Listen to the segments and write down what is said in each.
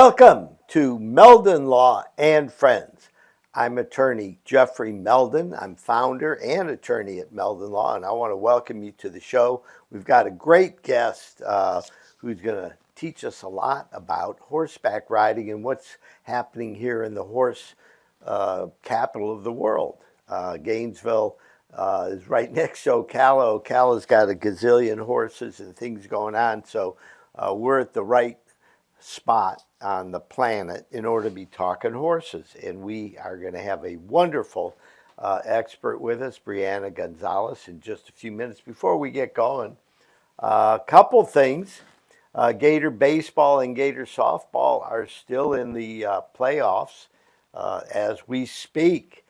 Welcome to Meldon Law and Friends. I'm attorney Jeffrey Meldon. I'm founder and attorney at Meldon Law, and I want to welcome you to the show. We've got a great guest who's going to teach us a lot about horseback riding and what's happening here in the horse capital of the world. Gainesville is right next to Ocala. Ocala's got a gazillion horses and things going on, so we're at the right spot on the planet in order to be talking horses. And we are going to have a wonderful expert with us, Brianna Gonzalez, in just a few minutes. Before we get going, a couple things. Gator baseball and Gator softball are still in the playoffs as we speak.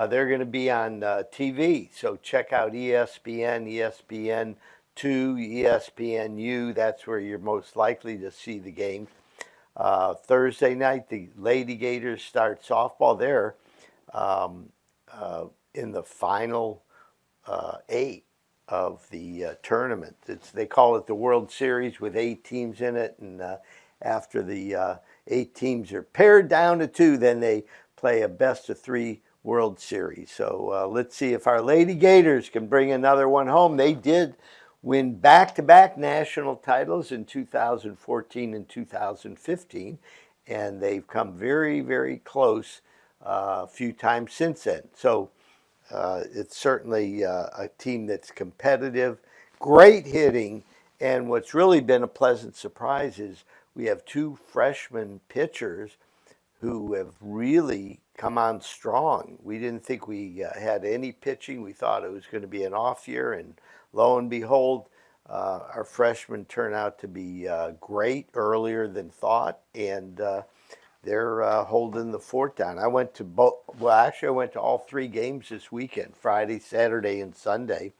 They're going to be on TV, so check out ESPN, ESPN2, ESPNU. That's where you're most likely to see the games. Thursday night, the Lady Gators start softball. They're in the final 8 of the tournament. They call it the World Series with 8 teams in it, and after the 8 teams are pared down to 2, then they play a best-of-3 World Series. So let's see if our Lady Gators can bring another one home. They did win back-to-back national titles in 2014 and 2015, and they've come very, very close a few times since then. So it's certainly a team that's competitive, great hitting, and what's really been a pleasant surprise is we have 2 freshman pitchers who have really come on strong. We didn't think we had any pitching. We thought it was going to be an off year, and lo and behold, our freshmen turn out to be great earlier than thought, and they're holding the fort down. I went to all 3 games this weekend, Friday, Saturday, and Sunday,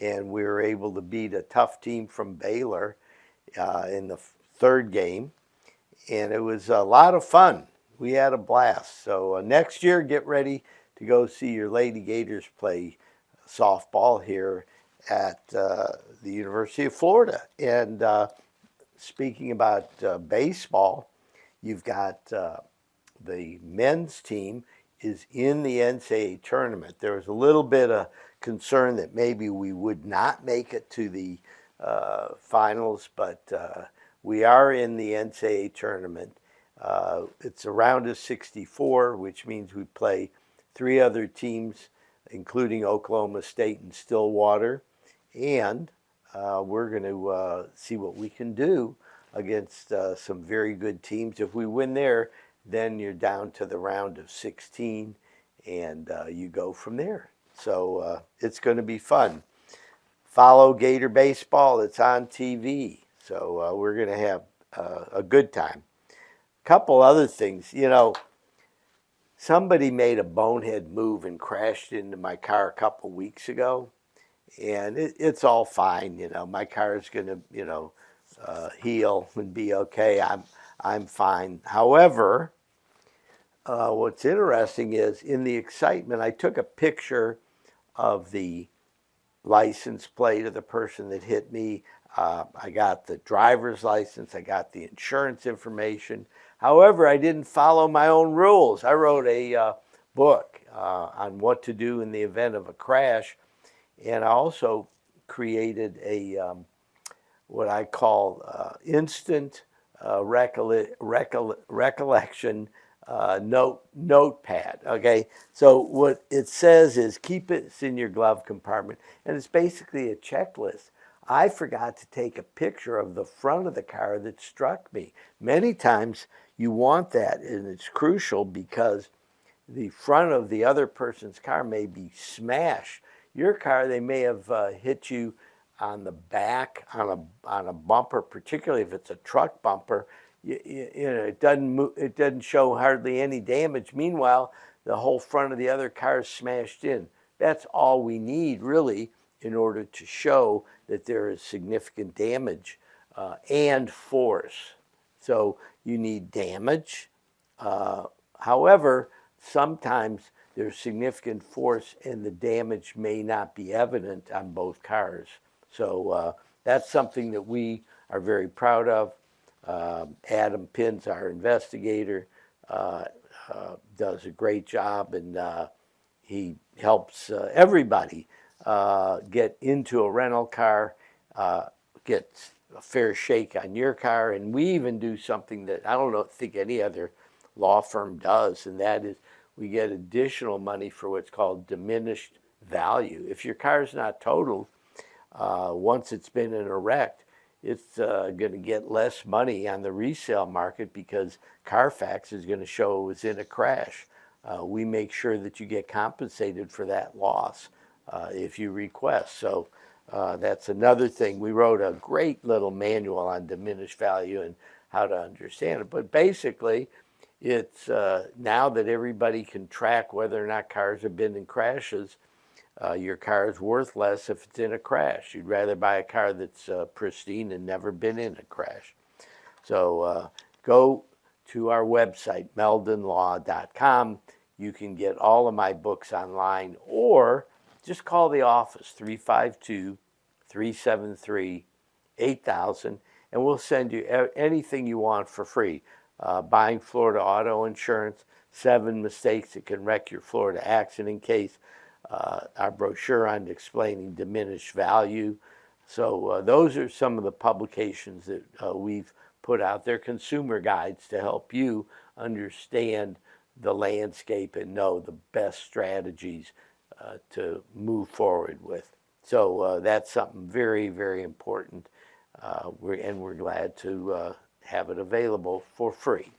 and we were able to beat a tough team from Baylor in the 3rd game, and it was a lot of fun. We had a blast. So next year, get ready to go see your Lady Gators play softball here at the University of Florida. And speaking about baseball, you've got the men's team is in the NCAA tournament. There was a little bit of concern that maybe we would not make it to the finals, but we are in the NCAA tournament. It's a round of 64, which means we play 3 other teams, including Oklahoma State and Stillwater. And we're going to see what we can do against some very good teams. If we win there, then you're down to the round of 16, and you go from there. So it's going to be fun. Follow Gator Baseball. It's on TV. So we're going to have a good time. Couple other things, somebody made a bonehead move and crashed into my car a couple weeks ago, and it's all fine. My car is going to, heal and be okay. I'm fine. However, what's interesting is in the excitement, I took a picture of the license plate of the person that hit me. I got the driver's license. I got the insurance information. However, I didn't follow my own rules. I wrote a book on what to do in the event of a crash, and I also created a what I call instant recollection notepad. Okay, so what it says is keep it in your glove compartment, and it's basically a checklist. I forgot to take a picture of the front of the car that struck me. Many times you want that, and it's crucial because the front of the other person's car may be smashed. Your car, they may have hit you on the back on a bumper, particularly if it's a truck bumper. It doesn't show hardly any damage. Meanwhile, the whole front of the other car is smashed in. That's all we need, really, in order to show that there is significant damage and force. So you need damage. However, sometimes there's significant force and the damage may not be evident on both cars. So that's something that we are very proud of. Adam Pinn's our investigator, uh, does a great job, and he helps everybody get into a rental car, get a fair shake on your car, and we even do something that I don't think any other law firm does, and that is we get additional money for what's called diminished value. If your car's not totaled, once it's been in a wreck, it's going to get less money on the resale market because Carfax is going to show it was in a crash. We make sure that you get compensated for that loss if you request. So that's another thing. We wrote a great little manual on diminished value and how to understand it. But basically, it's now that everybody can track whether or not cars have been in crashes, your car is worth less if it's in a crash. You'd rather buy a car that's pristine and never been in a crash. So go to our website, meldonlaw.com. You can get all of my books online, or just call the office, 352-373-8000, and we'll send you anything you want for free. Buying Florida auto insurance, 7 mistakes that can wreck your Florida accident case, our brochure on explaining diminished value. So those are some of the publications that we've put out there, consumer guides to help you understand the landscape and know the best strategies to move forward with. So that's something very, very important, we're glad to have it available for free.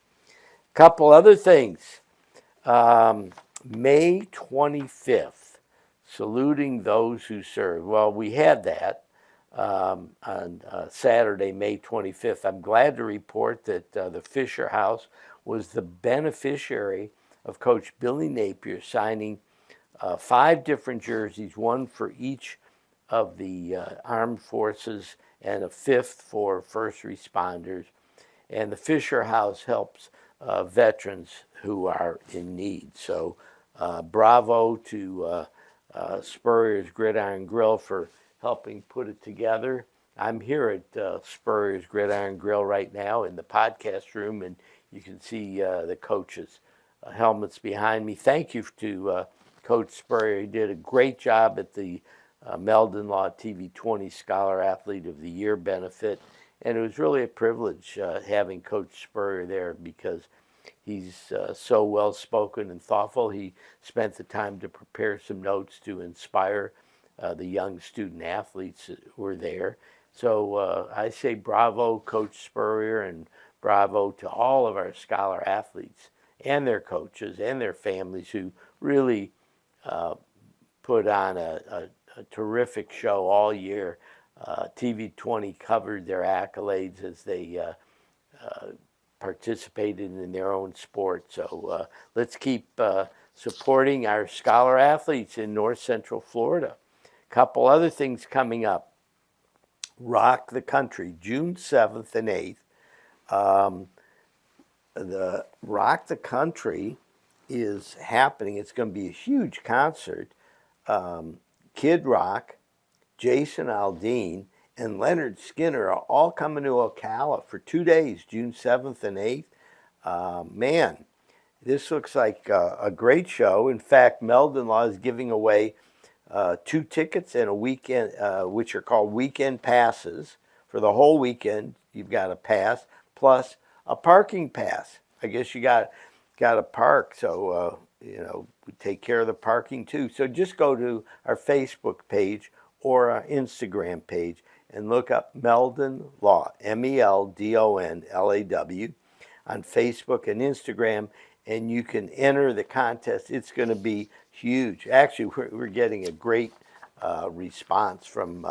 Couple other things. May 25th, saluting those who serve. Well, we had that on Saturday, May 25th. I'm glad to report that the Fisher House was the beneficiary of Coach Billy Napier signing 5 different jerseys, 1 for each of the armed forces and a 5th for first responders. And the Fisher House helps veterans who are in need. So bravo to Spurrier's Gridiron Grill for helping put it together. I'm here at Spurrier's Gridiron Grill right now in the podcast room, and you can see the coaches' helmets behind me. Thank you to Coach Spurrier. He did a great job at the Meldon Law TV 20 Scholar Athlete of the Year benefit, and it was really a privilege having Coach Spurrier there because he's so well-spoken and thoughtful. He spent the time to prepare some notes to inspire the young student athletes who were there. So I say bravo, Coach Spurrier, and bravo to all of our scholar athletes and their coaches and their families who really put on a terrific show all year. TV 20 covered their accolades as they participated in their own sport. So let's keep supporting our scholar athletes in North Central Florida. Couple other things coming up. Rock the Country, June 7th and 8th. The Rock the Country is happening. It's going to be a huge concert. Kid Rock, Jason Aldean, and Leonard Skinner are all coming to Ocala for 2 days, June 7th and 8th. Man, this looks like a great show. In fact, Meldon Law is giving away 2 tickets and a weekend, which are called weekend passes. For the whole weekend, you've got a pass, plus a parking pass. I guess you got to park, so we take care of the parking too. So just go to our Facebook page or our Instagram page and look up Meldon Law, MELDONLAW, on Facebook and Instagram, and you can enter the contest. It's going to be huge. Actually, we're getting a great response from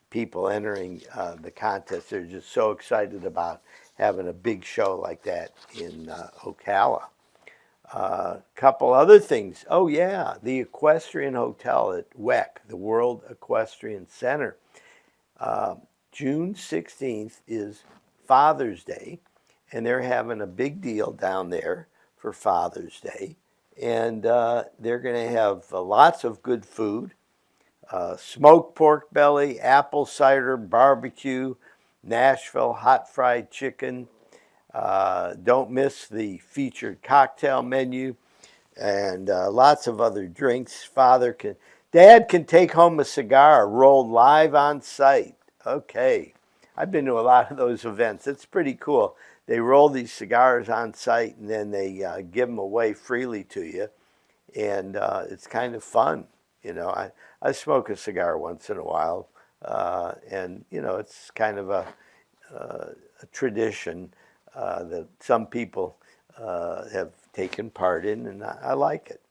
people entering the contest. They're just so excited about having a big show like that in Ocala. Couple other things. Oh yeah, the Equestrian Hotel at WEC, the World Equestrian Center. June 16th is Father's Day, and they're having a big deal down there for Father's Day. And they're going to have lots of good food, smoked pork belly, apple cider, barbecue, Nashville hot fried chicken. Don't miss the featured cocktail menu and lots of other drinks. Dad can take home a cigar rolled live on site. Okay. I've been to a lot of those events. It's pretty cool. They roll these cigars on site and then they give them away freely to you. And it's kind of fun. I smoke a cigar once in a while. And, it's kind of a tradition that some people have taken part in, and I like it.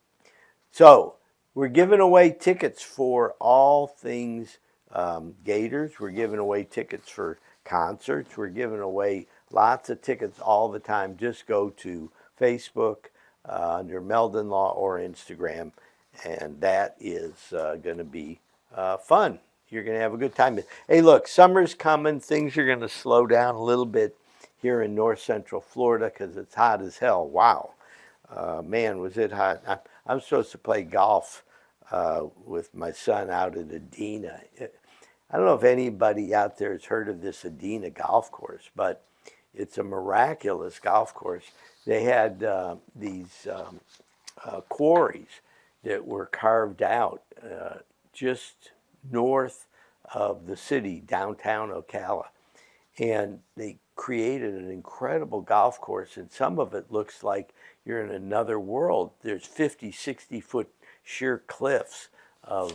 So we're giving away tickets for all things Gators. We're giving away tickets for concerts. We're giving away lots of tickets all the time. Just go to Facebook under Meldon Law or Instagram, and that is going to be fun. You're going to have a good time. Hey, look, summer's coming. Things are going to slow down a little bit here in north central Florida because it's hot as hell. Wow. Man, was it hot. I'm supposed to play golf with my son out at Adena. I don't know if anybody out there has heard of this Adena golf course, but it's a miraculous golf course. They had these quarries that were carved out just north of the city, downtown Ocala. And they created an incredible golf course, and some of it looks like you're in another world. There's 50, 60-foot sheer cliffs of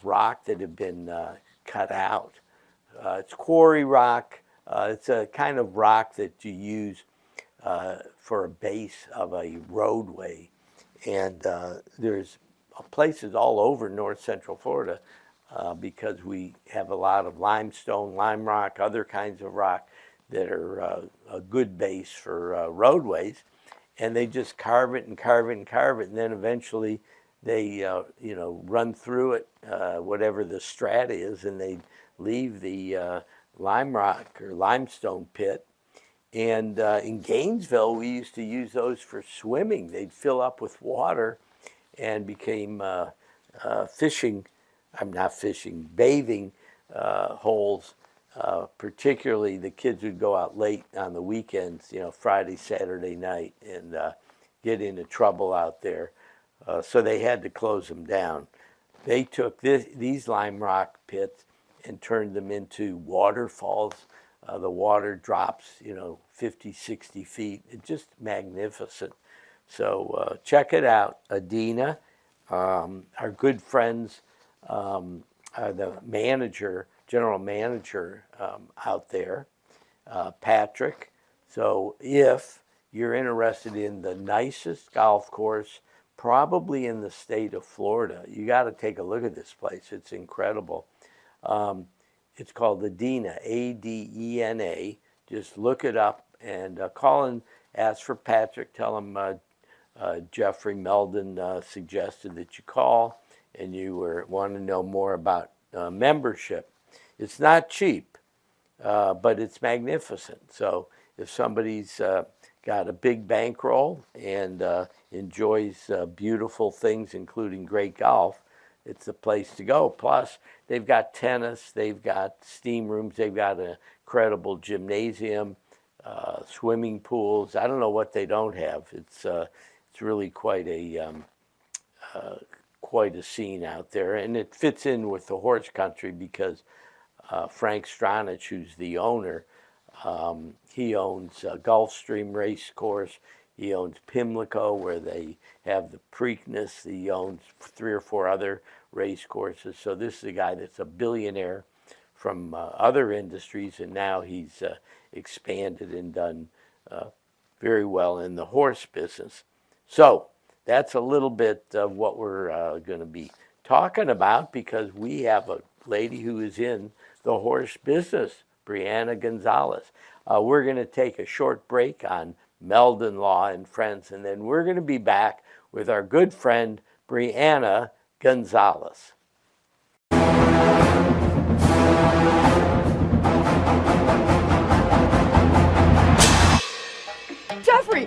rock that have been cut out. It's quarry rock. It's a kind of rock that you use for a base of a roadway. And there's places all over north central Florida because we have a lot of limestone, lime rock, other kinds of rock that are a good base for roadways. And they just carve it and carve it and carve it, and then eventually they run through it, whatever the strata is, and they leave the lime rock or limestone pit. And in Gainesville, we used to use those for swimming. They'd fill up with water and became bathing holes. Particularly the kids would go out late on the weekends, Friday, Saturday night, and get into trouble out there. So they had to close them down. They took these lime rock pits and turned them into waterfalls. The water drops, 50, 60 feet. It's just magnificent. So check it out, Adena. Our good friends, the general manager out there, Patrick. So if you're interested in the nicest golf course, probably in the state of Florida, you got to take a look at this place. It's incredible. It's called Adena, A-D-E-N-A. Just look it up and call and ask for Patrick. Tell him Jeffrey Meldon suggested that you call and you want to know more about membership. It's not cheap, but it's magnificent. So if somebody's got a big bankroll and enjoys beautiful things, including great golf, it's the place to go. Plus, they've got tennis, they've got steam rooms, they've got an incredible gymnasium, swimming pools. I don't know what they don't have. It's really quite a scene out there, and it fits in with the horse country because Frank Stronach, who's the owner, he owns Gulfstream Race Course. He owns Pimlico, where they have the Preakness. He owns 3 or 4 other race courses. So this is a guy that's a billionaire from other industries, and now he's expanded and done very well in the horse business. So that's a little bit of what we're going to be talking about, because we have a lady who is in the horse business, Brianna Gonzalez. We're going to take a short break on Meldon Law and Friends, and then we're going to be back with our good friend, Brianna Gonzalez. Jeffrey,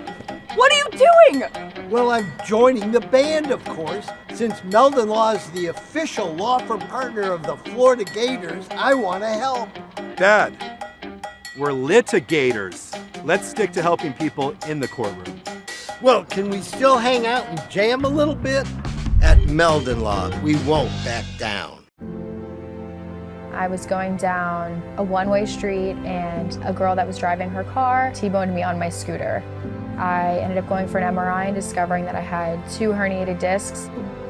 what are you doing? Well, I'm joining the band, of course. Since Meldon Law is the official law firm partner of the Florida Gators, I want to help. Dad, we're litigators. Let's stick to helping people in the courtroom. Well, can we still hang out and jam a little bit? At Meldon Law, we won't back down. I was going down a one-way street and a girl that was driving her car T-boned me on my scooter. I ended up going for an MRI and discovering that I had 2 herniated discs.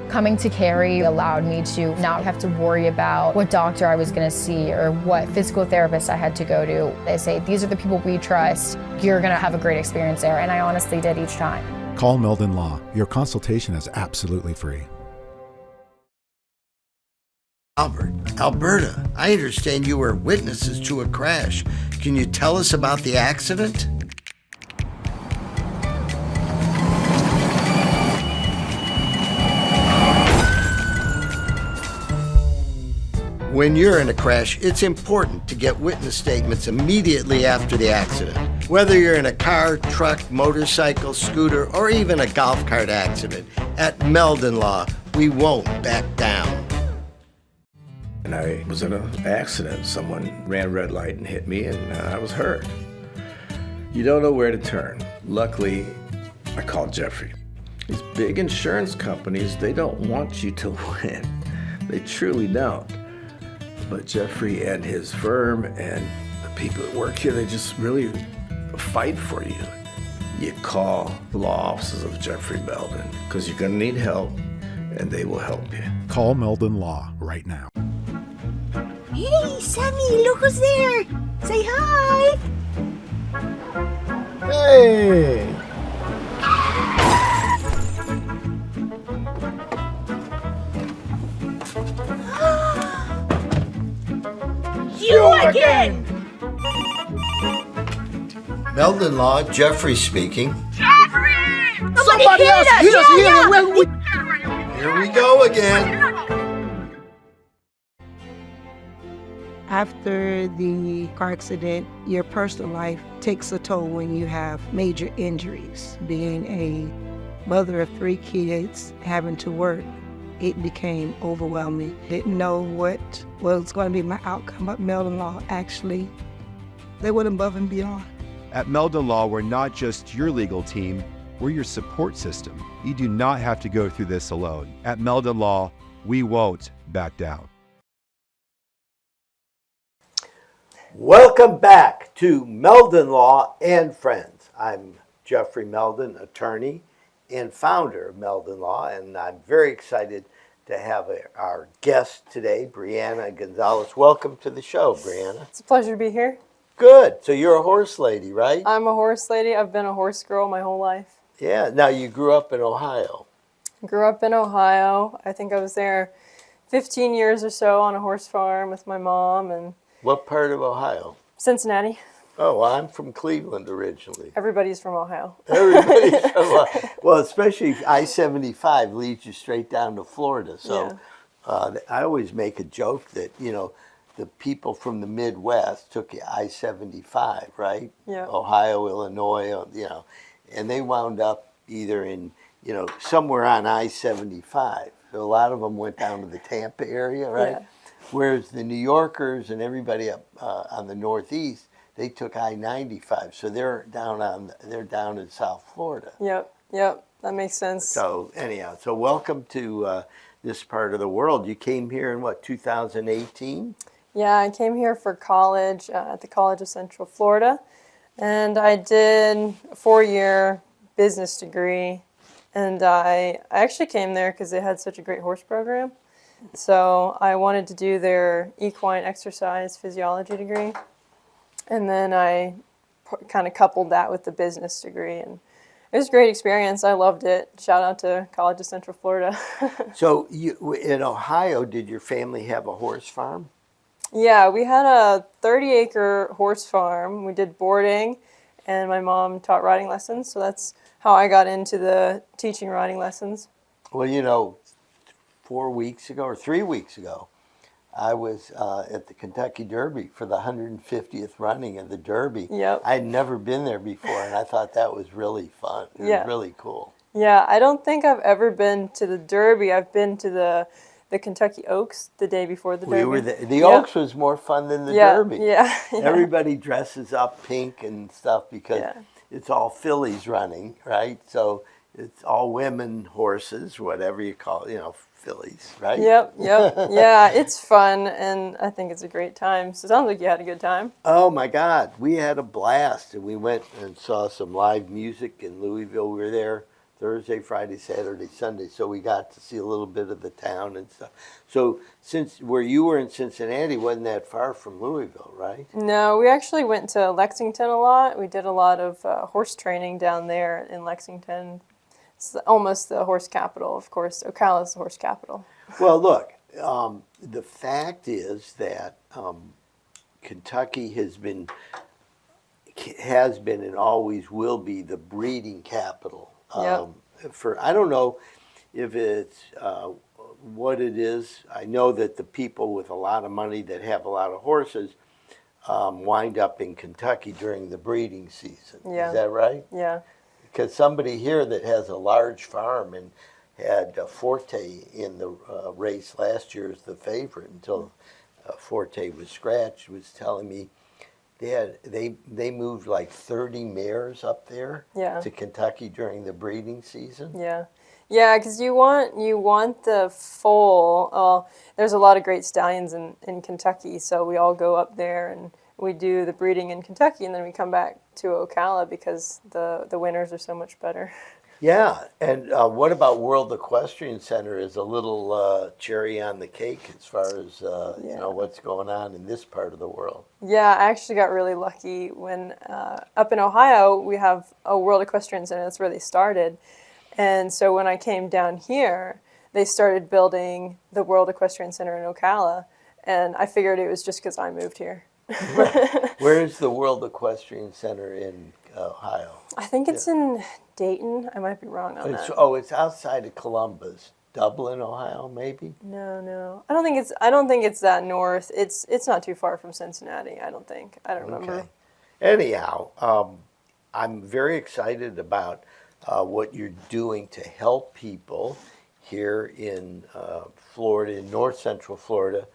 Coming to Cary allowed me to not have to worry about what doctor I was going to see or what physical therapist I had to go to. They say, these are the people we trust. You're going to have a great experience there. And I honestly did each time. Call Meldon Law. Your consultation is absolutely free. Alberta, I understand you were witnesses to a crash. Can you tell us about the accident? When you're in a crash, it's important to get witness statements immediately after the accident. Whether you're in a car, truck, motorcycle, scooter, or even a golf cart accident, at Meldon Law, we won't back down. And I was in an accident. Someone ran a red light and hit me, and I was hurt. You don't know where to turn. Luckily, I called Jeffrey. These big insurance companies, they don't want you to win. They truly don't. But Jeffrey and his firm and the people that work here, they just really fight for you. You call the law offices of Jeffrey Meldon because you're going to need help, and they will help you. Call Meldon Law right now. Hey, Sammy, look who's there. Say hi. Hey! You again! Meldon Law, Jeffrey speaking. Jeffrey! Somebody else hit us here! Yeah. Here we go again. After the car accident, your personal life takes a toll when you have major injuries. Being a mother of 3 kids, having to work, it became overwhelming. Didn't know what was going to be my outcome, but Meldon Law actually, they went above and beyond. At Meldon Law, we're not just your legal team, we're your support system. You do not have to go through this alone. At Meldon Law, we won't back down. Welcome back to Meldon Law and Friends. I'm Jeffrey Meldon, attorney and founder of Meldon Law, and I'm very excited to have our guest today, Brianna Gonzalez. Welcome to the show, Brianna. It's a pleasure to be here. Good. So you're a horse lady, right? I'm a horse lady. I've been a horse girl my whole life. Yeah. Now you grew up in Ohio. Grew up in Ohio. I think I was there 15 years or so on a horse farm with my mom. And What part of Ohio? Cincinnati. Oh, well, I'm from Cleveland originally. Everybody's from Ohio. Everybody's from Ohio. Well, especially I-75 leads you straight down to Florida. So I always make a joke that, the people from the Midwest took I-75, right? Yeah. Ohio, Illinois, and they wound up either in, somewhere on I-75. So a lot of them went down to the Tampa area, right? Yeah. Whereas the New Yorkers and everybody up on the Northeast, they took I-95. So they're down in South Florida. Yep. That makes sense. So anyhow, welcome to this part of the world. You came here in 2018? Yeah, I came here for college at the College of Central Florida, and I did a 4-year business degree, and I actually came there because they had such a great horse program. So I wanted to do their equine exercise physiology degree, and then I kind of coupled that with the business degree, and it was a great experience. I loved it. Shout out to College of Central Florida. So in Ohio, did your family have a horse farm? Yeah, we had a 30-acre horse farm. We did boarding, and my mom taught riding lessons, so that's how I got into the teaching riding lessons. Well, 4 weeks ago or 3 weeks ago, I was at the Kentucky Derby for the 150th running of the Derby. Yep. I'd never been there before, and I thought that was really fun. It was really cool. Yeah, I don't think I've ever been to the Derby. I've been to the the Kentucky Oaks the day before the Derby. We were the Yep. Oaks was more fun than the Derby. Yeah. Everybody dresses up pink and stuff because it's all fillies running, right? So it's all women horses, whatever you call it, fillies, right? Yep. Yeah, it's fun, and I think it's a great time. So it sounds like you had a good time. Oh my God, we had a blast, and we went and saw some live music in Louisville. We were there Thursday, Friday, Saturday, Sunday, so we got to see a little bit of the town and stuff. So since where you were in Cincinnati wasn't that far from Louisville, right? No, we actually went to Lexington a lot. We did a lot of horse training down there in Lexington. It's almost the horse capital, of course. Ocala is the horse capital. Well, look, the fact is that Kentucky has been and always will be the breeding capital. I don't know if it's what it is. I know that the people with a lot of money that have a lot of horses wind up in Kentucky during the breeding season. Yeah. Is that right? Yeah. Because somebody here that has a large farm and had Forte in the race last year as the favorite until Forte was scratched was telling me they moved like 30 mares up there to Kentucky during the breeding season. Yeah, because you want the foal. There's a lot of great stallions in Kentucky, so we all go up there and we do the breeding in Kentucky, and then we come back to Ocala because the winners are so much better. Yeah, and what about World Equestrian Center is a little cherry on the cake as far as what's going on in this part of the world. Yeah, I actually got really lucky when up in Ohio we have a World Equestrian Center. That's where they started, and so when I came down here, they started building the World Equestrian Center in Ocala, and I figured it was just because I moved here. Where is the World Equestrian Center in Ohio? I think it's in Dayton. I might be wrong on that. Oh, it's outside of Columbus, Dublin, Ohio, maybe. No. I don't think it's that north. It's not too far from Cincinnati. I don't think. I don't remember. Okay. Anyhow, I'm very excited about what you're doing to help people here in Florida, in North Central Florida,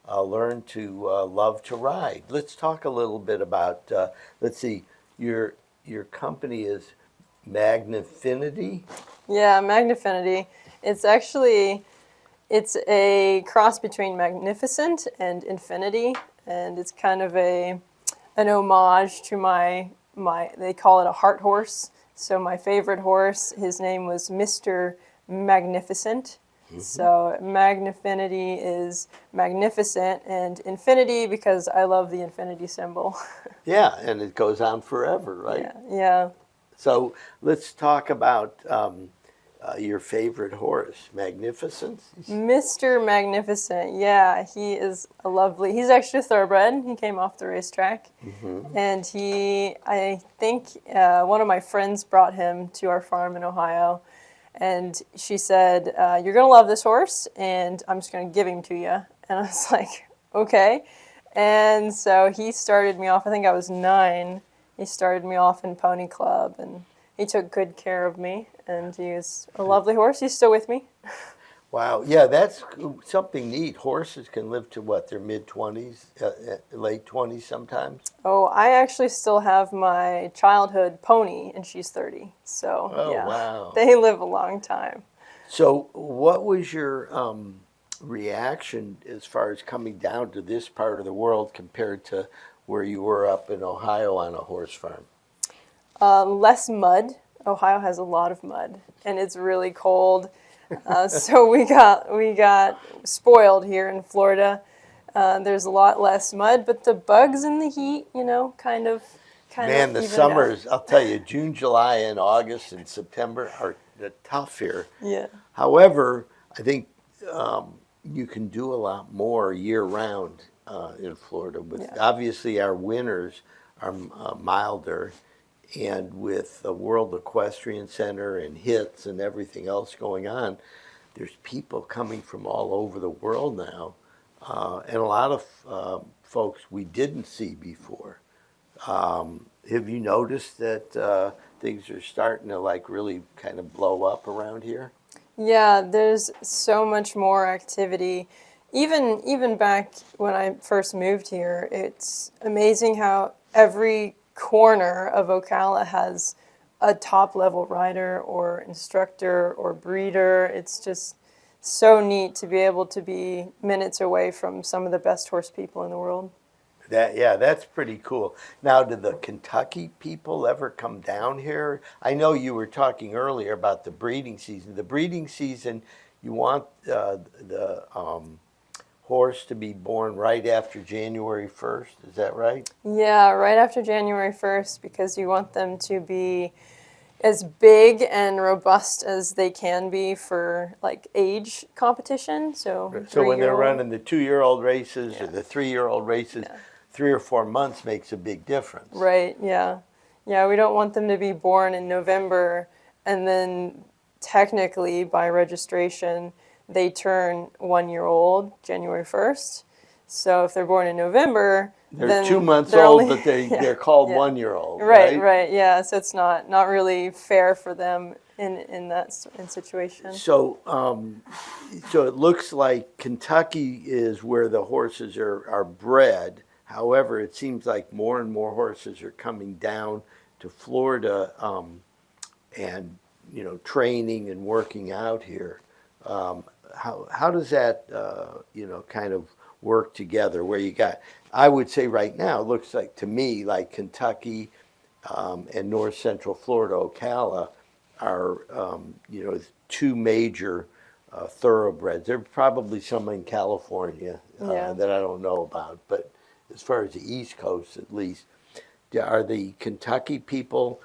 learn to love to ride. Let's talk a little bit about. Let's see, your company is Magnifinity? Yeah, Magnifinity. It's a cross between magnificent and infinity, and it's kind of an homage to my they call it a heart horse. So my favorite horse, his name was Mr. Magnificent. Mm-hmm. So Magnifinity is magnificent, and infinity because I love the infinity symbol. Yeah, and it goes on forever, right? Yeah. So let's talk about your favorite horse, Magnificent. Mr. Magnificent, yeah, he is he's actually a thoroughbred. He came off the racetrack. Mm-hmm. And I think one of my friends brought him to our farm in Ohio. And she said, you're going to love this horse, and I'm just going to give him to you. And I was like, okay. And so he started me off, I think I was 9. He started me off in Pony Club, and he took good care of me, and he was a lovely horse. He's still with me. Wow. Yeah, that's something neat. Horses can live to what, their mid-20s, late 20s sometimes? Oh, I actually still have my childhood pony, and she's 30. So, wow. They live a long time. So what was your reaction as far as coming down to this part of the world compared to where you were up in Ohio on a horse farm? Less mud. Ohio has a lot of mud, and it's really cold. So we got spoiled here in Florida. There's a lot less mud, but the bugs and the heat, kind of. Man, the summers, I'll tell you, June, July, and August and September are tough here. Yeah. However, I think you can do a lot more year-round in Florida. Obviously, our winters are milder, and with the World Equestrian Center and HITS and everything else going on, there's people coming from all over the world now, and a lot of folks we didn't see before. Have you noticed that things are starting to really kind of blow up around here? Yeah, there's so much more activity. Even back when I first moved here, it's amazing how every corner of Ocala has a top level rider or instructor or breeder. It's just so neat to be able to be minutes away from some of the best horse people in the world. That's pretty cool. Now, do the Kentucky people ever come down here? I know you were talking earlier about the breeding season. The breeding season, you want the horse to be born right after January 1st. Is that right? Yeah, right after January 1st, because you want them to be as big and robust as they can be for like age competition. So when they're running the 2-year-old races or the 3-year-old races, 3 or 4 months makes a big difference. Right, yeah. Yeah, we don't want them to be born in November and then technically by registration they turn 1 year old January 1st. So if they're born in November, they're then 2 months they're old, only, but they're called 1-year-old. Right, yeah. So it's not really fair for them in that situation. So so it looks like Kentucky is where the horses are bred. However, it seems like more and more horses are coming down to Florida and training and working out here. How does that kind of work together? Where you got, I would say right now, it looks like to me like Kentucky and North Central Florida, Ocala, are two major thoroughbreds. There are probably some in California that I don't know about, but as far as the East Coast at least, are the Kentucky people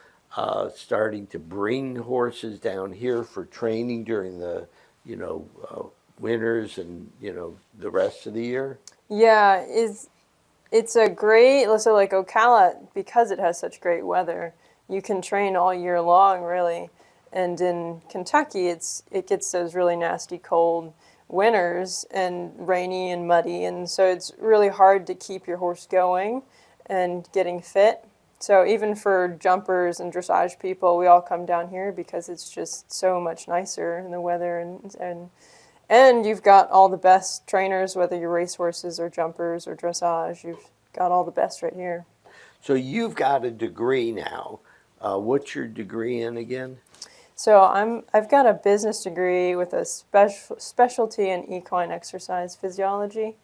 starting to bring horses down here for training during the winters and the rest of the year? Yeah, it's a great, so like Ocala, because it has such great weather, you can train all year long really. And in Kentucky, it gets those really nasty cold winters and rainy and muddy, and so it's really hard to keep your horse going and getting fit. So even for jumpers and dressage people, we all come down here because it's just so much nicer in the weather, and you've got all the best trainers, whether you're racehorses or jumpers or dressage. You've got all the best right here. So you've got a degree now. What's your degree in again? So I've got a business degree with a specialty in equine exercise physiology,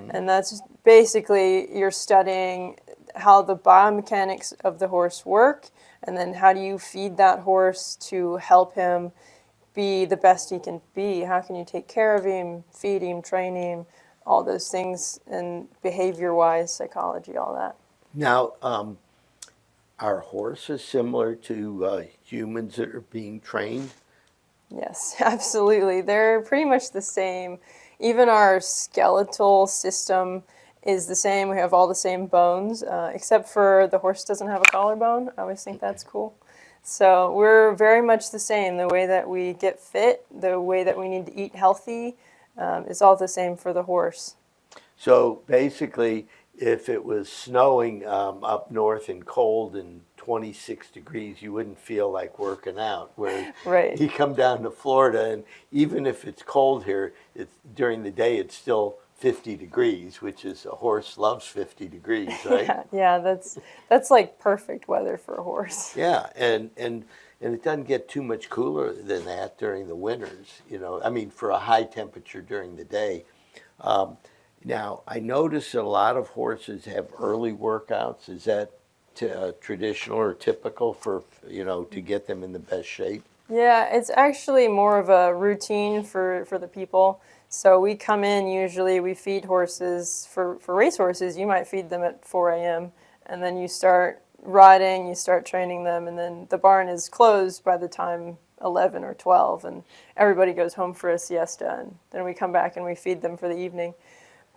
and that's basically you're studying how the biomechanics of the horse work, and then how do you feed that horse to help him be the best he can be. How can you take care of him, feed him, train him, all those things, and behavior-wise, psychology, all that. Now, are horses similar to humans that are being trained? Yes, absolutely. They're pretty much the same. Even our skeletal system is the same. We have all the same bones, except for the horse doesn't have a collarbone. I always think that's cool. So we're very much the same. The way that we get fit, the way that we need to eat healthy, is all the same for the horse. So basically, if it was snowing up north and cold and 26 degrees, you wouldn't feel like working out. Whereas Right. you come down to Florida, and even if it's cold here, during the day it's still 50 degrees, which is, a horse loves 50 degrees, right? Yeah, that's like perfect weather for a horse. Yeah, and it doesn't get too much cooler than that during the winters, I mean, for a high temperature during the day. Now, I notice that a lot of horses have early workouts. Is that traditional or typical for, to get them in the best shape? Yeah, it's actually more of a routine for the people. So we come in, usually we feed horses. For race horses, you might feed them at 4 a.m. and then you start riding, you start training them, and then the barn is closed by the time 11 or 12, and everybody goes home for a siesta, and then we come back and we feed them for the evening.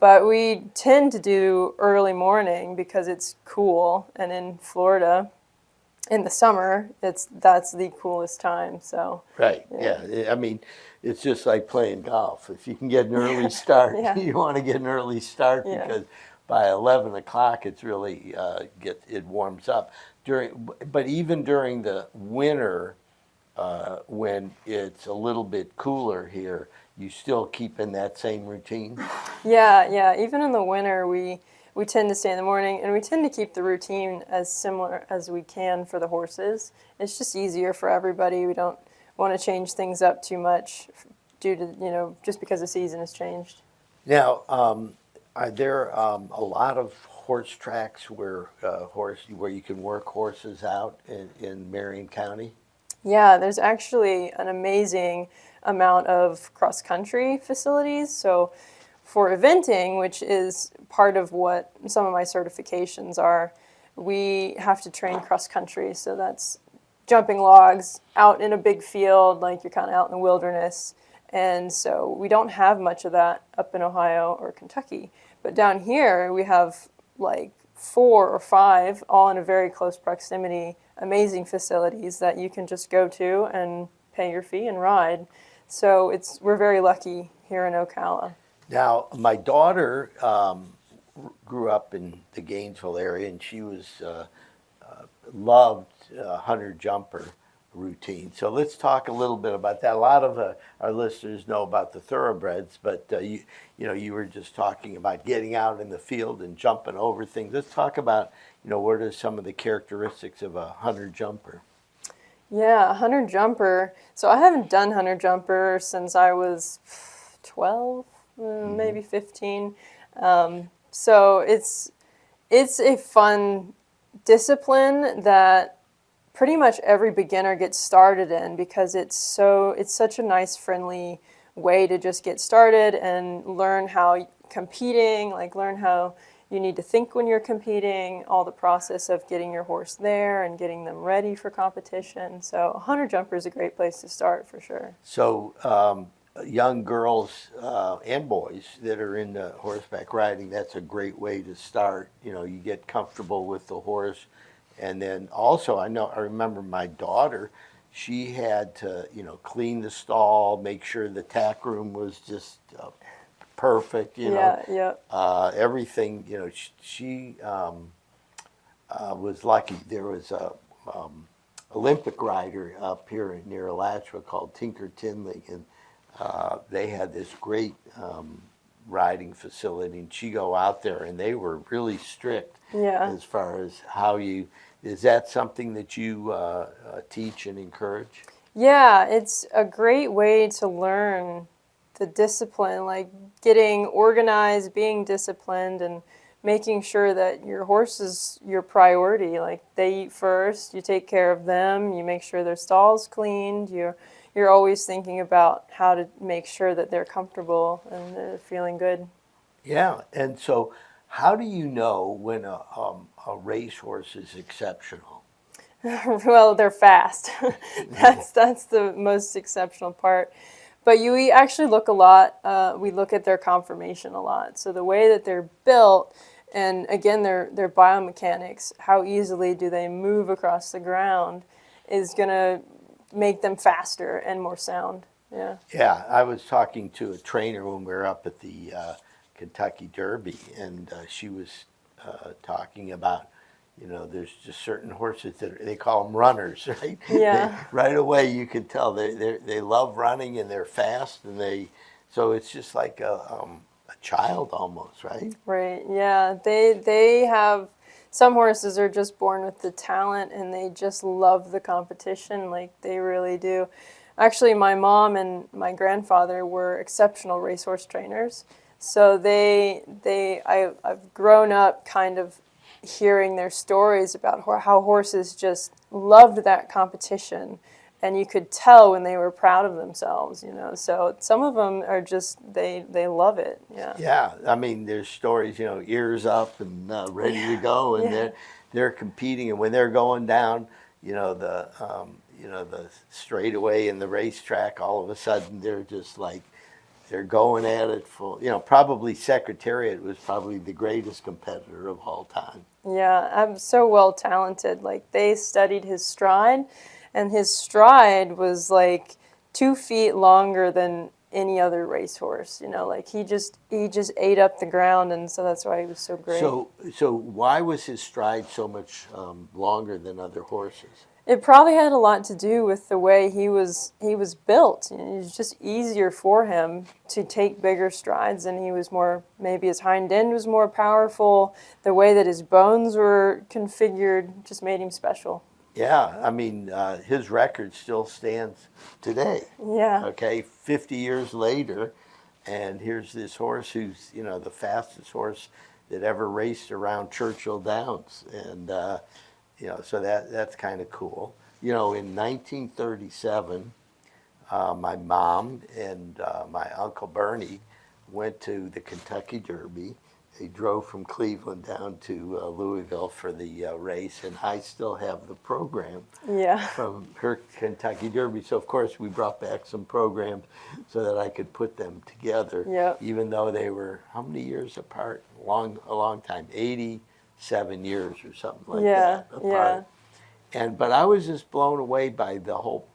But we tend to do early morning because it's cool, and in Florida, in the summer, that's the coolest time. So Right, yeah. I mean, it's just like playing golf. If you can get an early start, you want to get an early start because by 11 o'clock it's really, it warms up. But even during the winter, when it's a little bit cooler here? You still keep in that same routine? Yeah. Even in the winter, we tend to stay in the morning, and we tend to keep the routine as similar as we can for the horses. It's just easier for everybody. We don't want to change things up too much due to, just because the season has changed. Now, are there a lot of horse tracks where you can work horses out in Marion County? Yeah, there's actually an amazing amount of cross-country facilities. So for eventing, which is part of what some of my certifications are, we have to train cross-country. So that's jumping logs out in a big field, like you're kind of out in the wilderness. And so we don't have much of that up in Ohio or Kentucky. But down here, we have like 4 or 5, all in a very close proximity, amazing facilities that you can just go to and pay your fee and ride. So we're very lucky here in Ocala. Now, my daughter grew up in the Gainesville area, and she loved hunter jumper routine. So let's talk a little bit about that. A lot of our listeners know about the thoroughbreds, but you were just talking about getting out in the field and jumping over things. Let's talk about what are some of the characteristics of a hunter jumper. Yeah, hunter jumper. So I haven't done hunter jumper since I was 12, maybe 15. So it's a fun discipline that pretty much every beginner gets started in, because it's such a nice, friendly way to just get started and learn how competing, learn how you need to think when you're competing, all the process of getting your horse there and getting them ready for competition. So hunter jumper is a great place to start for sure. So young girls and boys that are into horseback riding, that's a great way to start. You get comfortable with the horse. And then also, I remember my daughter, she had to, clean the stall, make sure the tack room was just perfect, Yeah. Everything, she was lucky. There was a Olympic rider up here near Alachua called Tinker Tinley, and they had this great riding facility, and she go out there, and they were really strict as far as how you. Is that something that you teach and encourage? Yeah, it's a great way to learn the discipline, like getting organized, being disciplined, and making sure that your horse is your priority. Like they eat first, you take care of them, you make sure their stall's cleaned, you're always thinking about how to make sure that they're comfortable and they're feeling good. Yeah, and so how do you know when a racehorse is exceptional? Well, they're fast. That's the most exceptional part. But we actually look a lot. We look at their conformation a lot. So the way that they're built, and again, their biomechanics, how easily do they move across the ground, is going to make them faster and more sound. Yeah. Yeah, I was talking to a trainer when we were up at the Kentucky Derby, and she was talking about, there's just certain horses that they call them runners, right? Yeah. Right away you can tell they love running, and they're fast, and so it's just like a child almost, right? Right. Yeah. They have, some horses are just born with the talent, and they just love the competition, like they really do. Actually, my mom and my grandfather were exceptional racehorse trainers. So I've grown up kind of hearing their stories about how horses just loved that competition, and you could tell when they were proud of themselves, So some of them are just, they love it, yeah. Yeah, I mean, there's stories, ears up and ready to go, and they're competing, and when they're going down, the straightaway in the racetrack, all of a sudden they're just like, they're going at it full. Probably Secretariat was probably the greatest competitor of all time. Yeah, I'm so well talented. Like they studied his stride, and his stride was like 2 feet longer than any other racehorse. Like he just ate up the ground, and so that's why he was so great. So why was his stride so much longer than other horses? It probably had a lot to do with the way he was built. It was just easier for him to take bigger strides, and he was more, maybe his hind end was more powerful. The way that his bones were configured just made him special. Yeah, I mean, his record still stands today. Yeah. Okay, 50 years later, and here's this horse who's, the fastest horse that ever raced around Churchill Downs. And, so that's kind of cool. In 1937, my mom and my Uncle Bernie went to the Kentucky Derby. They drove from Cleveland down to Louisville for the race, and I still have the program from her Kentucky Derby. So, of course, we brought back some programs so that I could put them together, even though they were, how many years apart? A long time, 87 years or something like that apart. But I was just blown away by the whole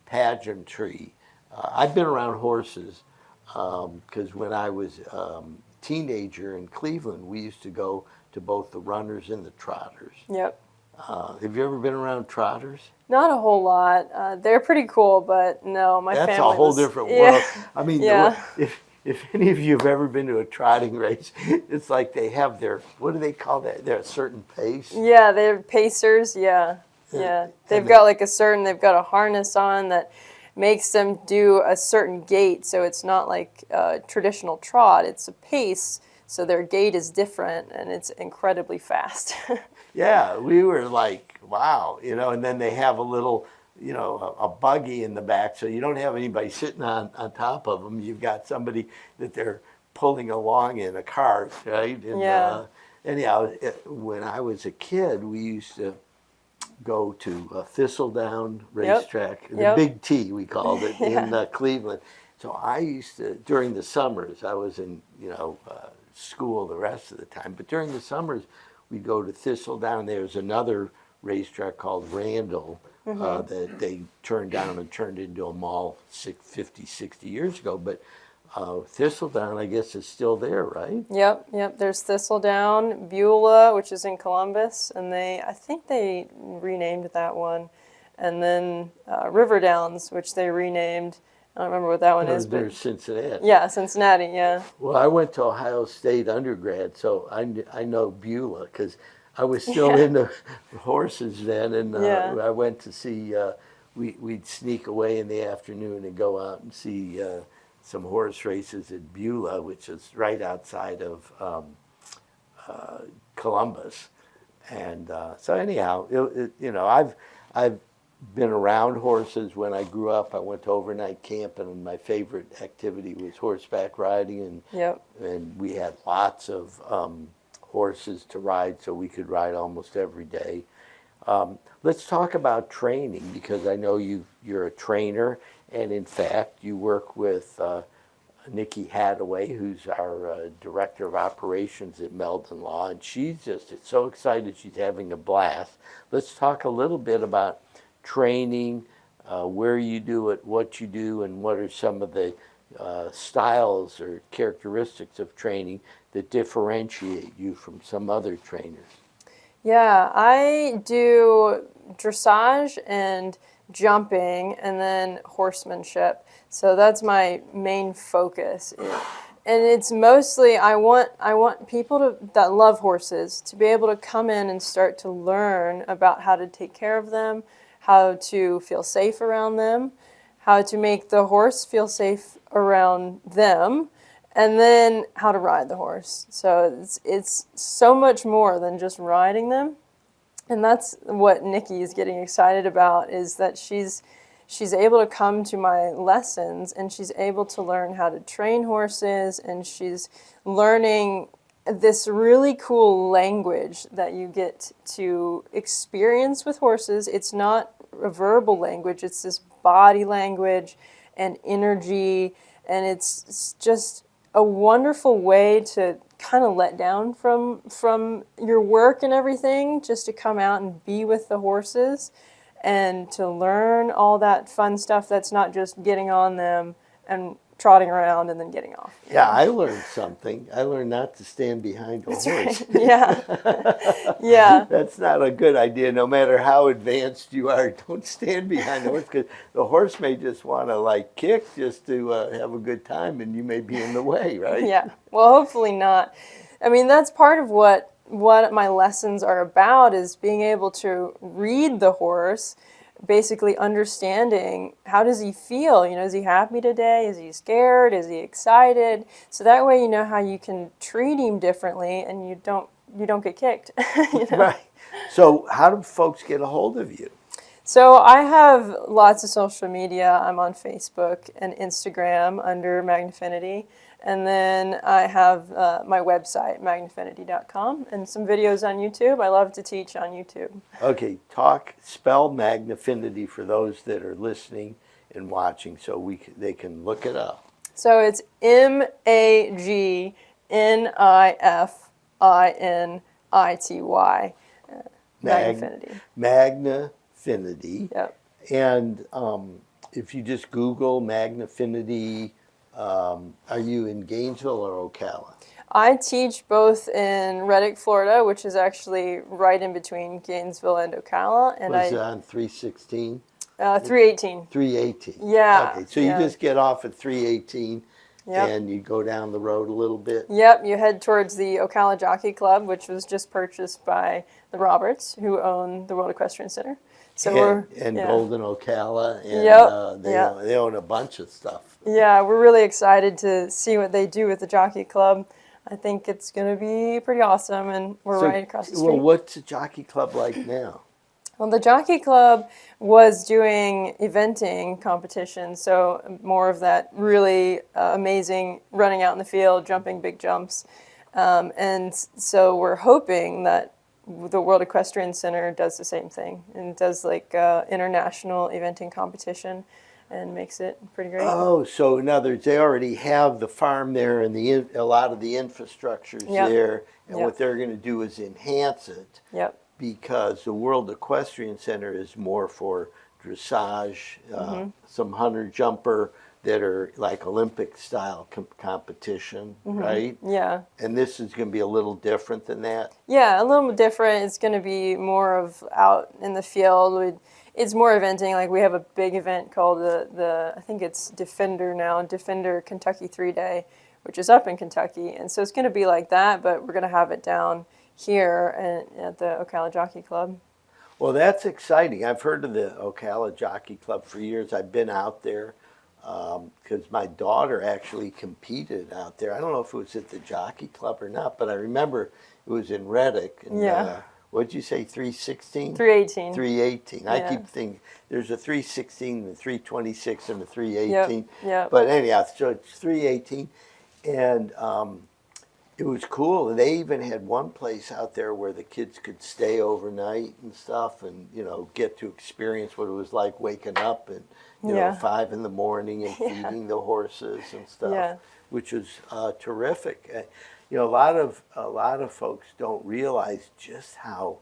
pageantry. I've been around horses because when I was teenager in Cleveland, we used to go to both the runners and the trotters. Yep. Have you ever been around trotters? Not a whole lot. They're pretty cool, but no, my family. That's a whole different world. I mean, if any of you have ever been to a trotting race, it's like they have their, what do they call that? They're a certain pace. Yeah, they're pacers. Yeah. They've got they've got a harness on that makes them do a certain gait, so it's not like a traditional trot, it's a pace, so their gait is different, and it's incredibly fast. Yeah, we were like, wow, and then they have a little, a buggy in the back, so you don't have anybody sitting on top of them, you've got somebody that they're pulling along in a cart, right? And, anyhow, when I was a kid, we used to go to Thistledown racetrack, the Big T we called it, in Cleveland. So I used to, during the summers, I was in school the rest of the time, but during the summers we'd go to Thistledown. There was another racetrack called Randall that they turned down and turned into a mall 50, 60 years ago, but Thistledown, I guess, is still there, right? Yep. There's Thistledown, Beulah, which is in Columbus, and I think they renamed that one. And then Riverdowns, which they renamed. I don't remember what that one is. There's Cincinnati. Yeah, Cincinnati, yeah. Well, I went to Ohio State undergrad, so I know Beulah because I was still into horses then, and I went to see, we'd sneak away in the afternoon and go out and see some horse races at Beulah, which is right outside of Columbus. And so anyhow, I've been around horses. When I grew up, I went to overnight camp, and my favorite activity was horseback riding, and we had lots of horses to ride, so we could ride almost every day. Let's talk about training, because I know you're a trainer, and in fact, you work with Nikki Hadaway, who's our Director of Operations at Meldon Law, and she's just so excited. She's having a blast. Let's talk a little bit about training, where you do it, what you do, and what are some of the styles or characteristics of training that differentiate you from some other trainers. Yeah, I do dressage and jumping, and then horsemanship. So that's my main focus. And it's mostly, I want people that love horses to be able to come in and start to learn about how to take care of them, how to feel safe around them, how to make the horse feel safe around them, and then how to ride the horse. So it's so much more than just riding them. And that's what Nikki is getting excited about, is that she's able to come to my lessons, and she's able to learn how to train horses, and she's learning this really cool language that you get to experience with horses. It's not a verbal language, it's this body language and energy, and it's just a wonderful way to kind of let down from your work and everything, just to come out and be with the horses and to learn all that fun stuff that's not just getting on them and trotting around and then getting off. Yeah, I learned something. I learned not to stand behind a horse. Right. Yeah. Yeah. That's not a good idea. No matter how advanced you are, don't stand behind the horse, because the horse may just want to like kick just to have a good time, and you may be in the way, right? Yeah. Well, hopefully not. I mean, that's part of what my lessons are about, is being able to read the horse, basically understanding how does he feel. You know, is he happy today? Is he scared? Is he excited? So that way you know how you can treat him differently, and you don't get kicked. You know? Right. So how do folks get a hold of you? So I have lots of social media. I'm on Facebook and Instagram under Magnifinity. And then I have my website, magnifinity.com, and some videos on YouTube. I love to teach on YouTube. Okay, spell Magnifinity for those that are listening and watching, so they can look it up. So it's Magnifinity. Magnifinity. Magnifinity. Yep. And if you just Google Magnifinity, are you in Gainesville or Ocala? I teach both in Reddick, Florida, which is actually right in between Gainesville and Ocala. And Was it on 316? 318. 318. Yeah. Okay, so you just get off at 318. Yep. And you go down the road a little bit. Yep, you head towards the Ocala Jockey Club, which was just purchased by the Roberts, who own the World Equestrian Center. So and Golden Ocala, and they own a bunch of stuff. Yeah, we're really excited to see what they do with the Jockey Club. I think it's going to be pretty awesome, and we're right across the street. Well, what's the Jockey Club like now? Well, the Jockey Club was doing eventing competitions, so more of that really amazing running out in the field, jumping big jumps. And so we're hoping that the World Equestrian Center does the same thing and does like international eventing competition and makes it pretty great. Oh, so in other words, they already have the farm there and a lot of the infrastructure's there, and what they're going to do is enhance it. Yep. Because the World Equestrian Center is more for dressage, some hunter-jumper that are like Olympic-style competition, right? Yeah. And this is going to be a little different than that? Yeah, a little bit different. It's going to be more of out in the field. It's more eventing. Like we have a big event called I think it's Defender now, Defender Kentucky 3-Day, which is up in Kentucky. And so it's going to be like that, but we're going to have it down here at the Ocala Jockey Club. Well, that's exciting. I've heard of the Ocala Jockey Club for years. I've been out there because my daughter actually competed out there. I don't know if it was at the Jockey Club or not, but I remember it was in Reddick. And, what'd you say, 316? 318. 318. Yeah. I keep thinking there's a 316, a 326, and a 318. Yep. But anyhow, so it's 318. And it was cool. They even had one place out there where the kids could stay overnight and stuff, and get to experience what it was like waking up and 5 in the morning and feeding the horses and stuff, which was terrific. A lot of folks don't realize just how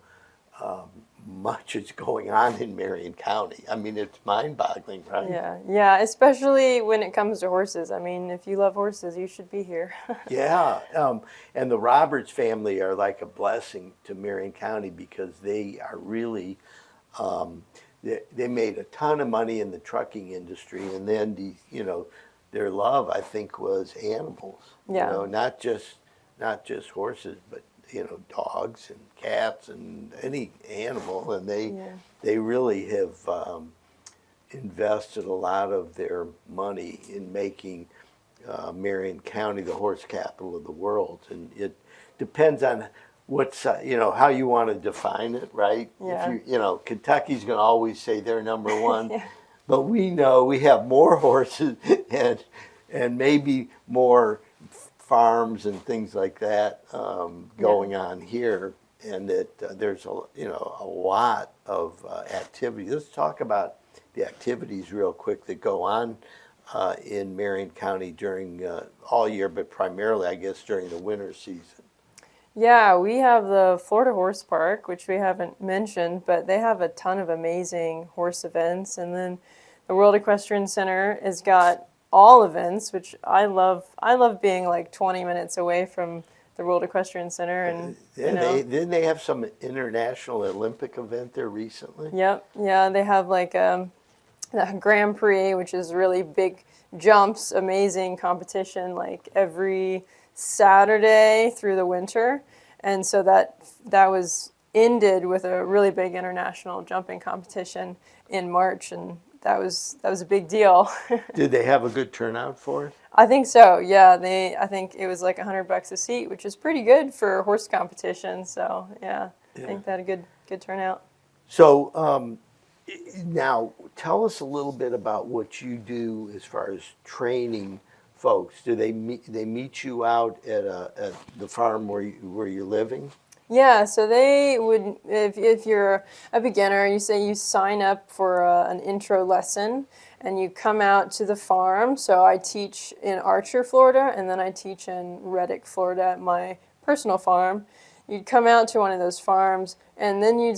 much is going on in Marion County. I mean, it's mind-boggling, right? Yeah, especially when it comes to horses. I mean, if you love horses, you should be here. Yeah, and the Roberts family are like a blessing to Marion County because they are really, they made a ton of money in the trucking industry, and then their love, I think, was animals. Yeah. Not just horses, but dogs and cats and any animal, and they really have invested a lot of their money in making Marion County the horse capital of the world, and it depends on how you want to define it, right? Yeah. If Kentucky's going to always say they're number one, but we know we have more horses and maybe more farms and things like that going on here, and that there's a lot of activity. Let's talk about the activities real quick that go on in Marion County during all year, but primarily, I guess, during the winter season. Yeah, we have the Florida Horse Park, which we haven't mentioned, but they have a ton of amazing horse events. And then the World Equestrian Center has got all events, which I love. I love being like 20 minutes away from the World Equestrian Center, and Didn't they have some international Olympic event there recently? Yep, yeah, they have like the Grand Prix, which is really big jumps, amazing competition, like every Saturday through the winter, and so that was ended with a really big international jumping competition in March, and that was a big deal. Did they have a good turnout for it? I think so. Yeah, I think it was like $100 a seat, which is pretty good for a horse competition. So yeah, I think they had a good turnout. So now tell us a little bit about what you do as far as training folks. Do they meet you out at the farm where you're living? Yeah, so they would, if you're a beginner, you sign up for an intro lesson, and you come out to the farm. So I teach in Archer, Florida, and then I teach in Reddick, Florida at my personal farm. You'd come out to one of those farms, and then you'd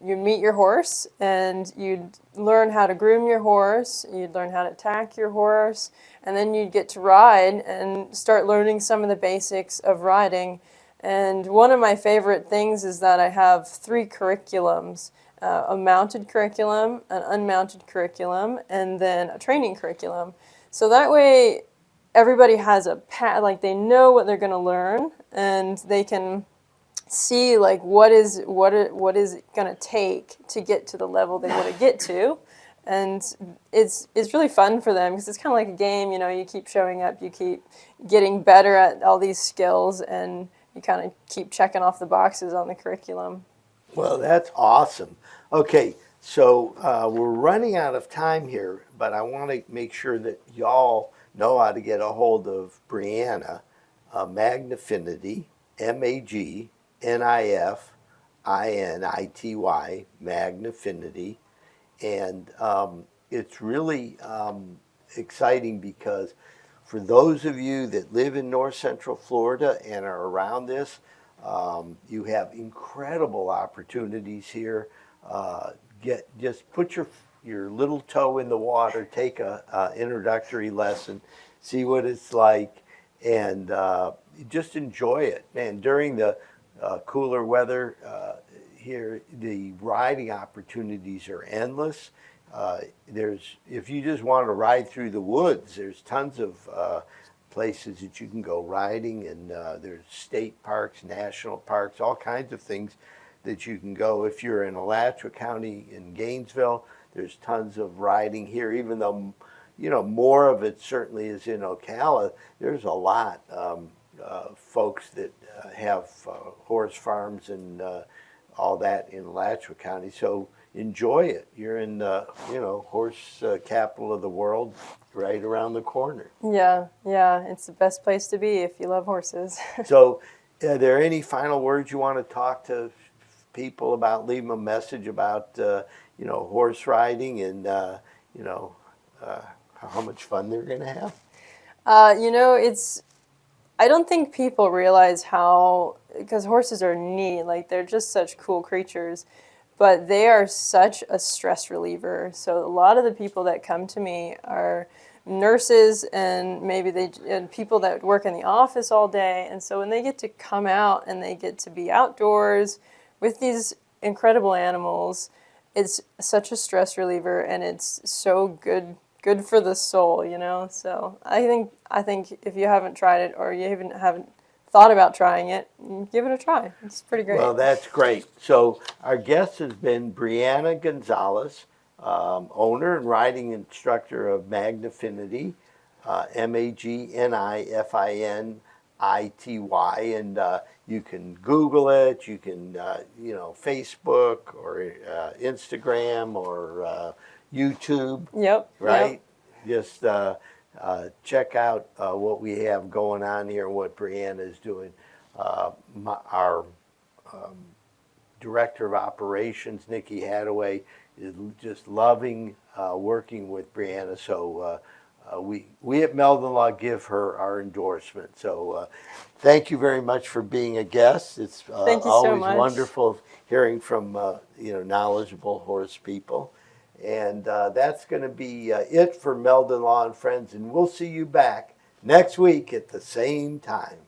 meet your horse, and you'd learn how to groom your horse, you'd learn how to tack your horse, and then you'd get to ride and start learning some of the basics of riding. And one of my favorite things is that I have 3 curriculums, a mounted curriculum, an unmounted curriculum, and then a training curriculum. So that way everybody has a path, like they know what they're going to learn, and they can see like what is it going to take to get to the level they want to get to. And it's really fun for them because it's kind of like a game, you keep showing up, you keep getting better at all these skills, and you kind of keep checking off the boxes on the curriculum. Well, that's awesome. Okay, so we're running out of time here, but I want to make sure that y'all know how to get a hold of Brianna, Magnifinity, Magnifinity, Magnifinity. And it's really exciting because for those of you that live in North Central Florida and are around this, you have incredible opportunities here. Just put your little toe in the water, take a introductory lesson, see what it's like, and just enjoy it. And during the cooler weather here, the riding opportunities are endless. If you just want to ride through the woods, there's tons of places that you can go riding, and there's state parks, national parks, all kinds of things that you can go. If you're in Alachua County in Gainesville, there's tons of riding here, even though more of it certainly is in Ocala. There's a lot folks that have horse farms and all that in Alachua County. So enjoy it. You're in the horse capital of the world, right around the corner. Yeah, it's the best place to be if you love horses. So are there any final words you want to talk to people about, leave them a message about horse riding and how much fun they're going to have? I don't think people realize because horses are neat, like they're just such cool creatures, but they are such a stress reliever. So a lot of the people that come to me are nurses, and maybe and people that work in the office all day. And so when they get to come out and they get to be outdoors with these incredible animals, it's such a stress reliever, and it's so good for the soul, So I think if you haven't tried it, or you haven't thought about trying it, give it a try. It's pretty great. Well, that's great. So our guest has been Brianna Gonzalez, owner and riding instructor of Magnifinity, Magnifinity, and you can Google it. You can Facebook or Instagram or YouTube. Yep. Right. Yep. Just check out what we have going on here and what Brianna is doing. Our director of operations, Nikki Hadaway, is just loving working with Brianna. So we at Meldon Law give her our endorsement. So thank you very much for being a guest. It's Thank you always so much. wonderful hearing from knowledgeable horse people. And that's going to be it for Meldon Law and Friends. And we'll see you back next week at the same time.